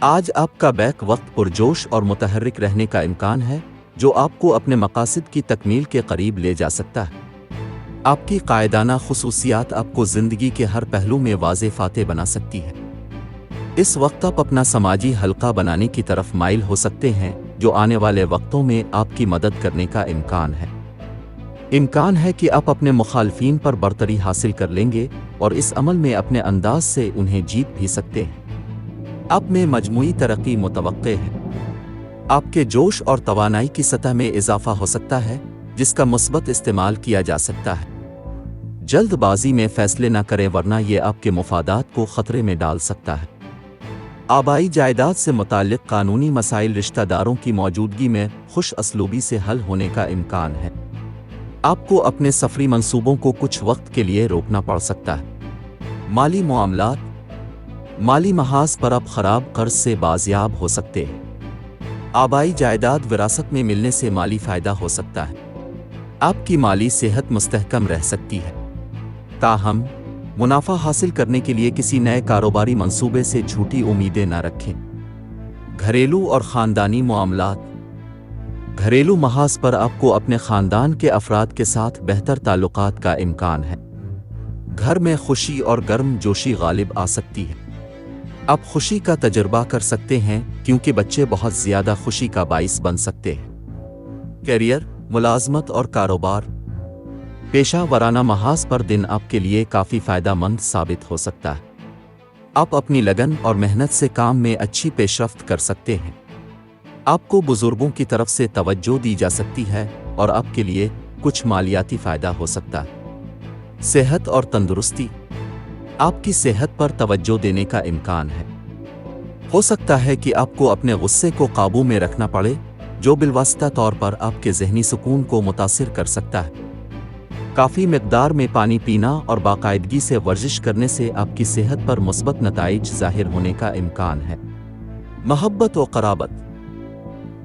آج آپ کا بیک وقت پرجوش اور متحرک رہنے کا امکان ہے، جو آپ کو اپنے مقاصد کی تکمیل کے قریب لے جا سکتا ہے۔ آپ کی قائدانہ خصوصیات آپ کو زندگی کے ہر پہلو میں واضح فاتح بنا سکتی ہے۔ اس وقت آپ اپنا سماجی حلقہ بنانے کی طرف مائل ہو سکتے ہیں، جو آنے والے وقتوں میں آپ کی مدد کرنے کا امکان ہے کہ آپ اپنے مخالفین پر برتری حاصل کر لیں گے اور اس عمل میں اپنے انداز سے انہیں جیت بھی سکتے ہیں۔ آپ میں مجموعی ترقی متوقع ہے۔ آپ کے جوش اور توانائی کی سطح میں اضافہ ہو سکتا ہے، جس کا مثبت استعمال کیا جا سکتا ہے۔ جلد بازی میں فیصلے نہ کریں، ورنہ یہ آپ کے مفادات کو خطرے میں ڈال سکتا ہے۔ آبائی جائیداد سے متعلق قانونی مسائل رشتہ داروں کی موجودگی میں خوش اسلوبی سے حل ہونے کا امکان ہے۔ آپ کو اپنے سفری منصوبوں کو کچھ وقت کے لیے روکنا پڑ سکتا ہے۔ مالی معاملات، مالی محاذ پر آپ خراب قرض سے بازیاب ہو سکتے ہیں۔ آبائی جائیداد وراثت میں ملنے سے مالی فائدہ ہو سکتا ہے۔ آپ کی مالی صحت مستحکم رہ سکتی ہے۔ تاہم، منافع حاصل کرنے کے لیے کسی نئے کاروباری منصوبے سے جھوٹی امیدیں نہ رکھیں۔ گھریلو اور خاندانی معاملات، گھریلو محاذ پر آپ کو اپنے خاندان کے افراد کے ساتھ بہتر تعلقات کا امکان ہے۔ گھر میں خوشی اور گرم جوشی غالب آ سکتی ہے۔ آپ خوشی کا تجربہ کر سکتے ہیں، کیونکہ بچے بہت زیادہ خوشی کا باعث بن سکتے ہیں۔ کیریئر، ملازمت اور کاروبار، پیشہ ورانہ محاذ پر دن آپ کے لیے کافی فائدہ مند ثابت ہو سکتا ہے۔ آپ اپنی لگن اور محنت سے کام میں اچھی پیش رفت کر سکتے ہیں۔ آپ کو بزرگوں کی طرف سے توجہ دی جا سکتی ہے اور آپ کے لیے کچھ مالیاتی فائدہ ہو سکتا ہے۔ صحت اور تندرستی، آپ کی صحت پر توجہ دینے کا امکان ہے۔ ہو سکتا ہے کہ آپ کو اپنے غصے کو قابو میں رکھنا پڑے، جو بالواسطہ طور پر آپ کے ذہنی سکون کو متاثر کر سکتا ہے۔ کافی مقدار میں پانی پینا اور باقاعدگی سے ورزش کرنے سے آپ کی صحت پر مثبت نتائج ظاہر ہونے کا امکان ہے۔ محبت و قرابت،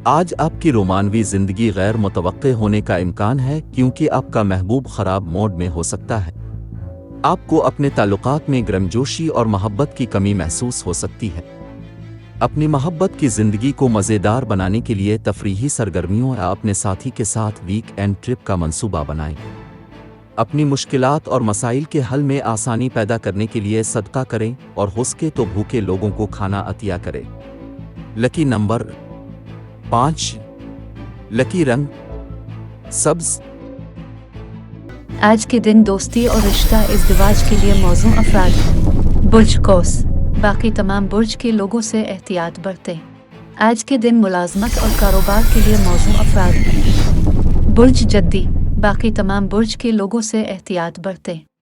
آج آپ کی رومانوی زندگی غیر متوقع ہونے کا امکان ہے، کیونکہ آپ کا محبوب خراب موڈ میں ہو سکتا ہے۔ آپ کو اپنے تعلقات میں گرمجوشی اور محبت کی کمی محسوس ہو سکتی ہے۔ اپنی محبت کی زندگی کو مزیدار بنانے کے لیے تفریحی سرگرمیوں یا اپنے ساتھی کے ساتھ ویک اینڈ ٹرپ کا منصوبہ بنائیں۔ اپنی مشکلات اور مسائل کے حل میں آسانی پیدا کرنے کے لیے صدقہ کریں اور ہو سکے تو بھوکے لوگوں کو کھانا عطیہ کریں۔ لکی نمبر 5، لکی رنگ سبز۔ آج کے دن دوستی اور رشتہ ازدواج کے لیے موزوں افراد ہیں۔ برج قوس، باقی تمام برج کے لوگوں سے احتیاط برتیں۔ آج کے دن ملازمت اور کاروبار کے لیے موزوں افراد ہیں۔ برج جدی، باقی تمام برج کے لوگوں سے احتیاط برتیں۔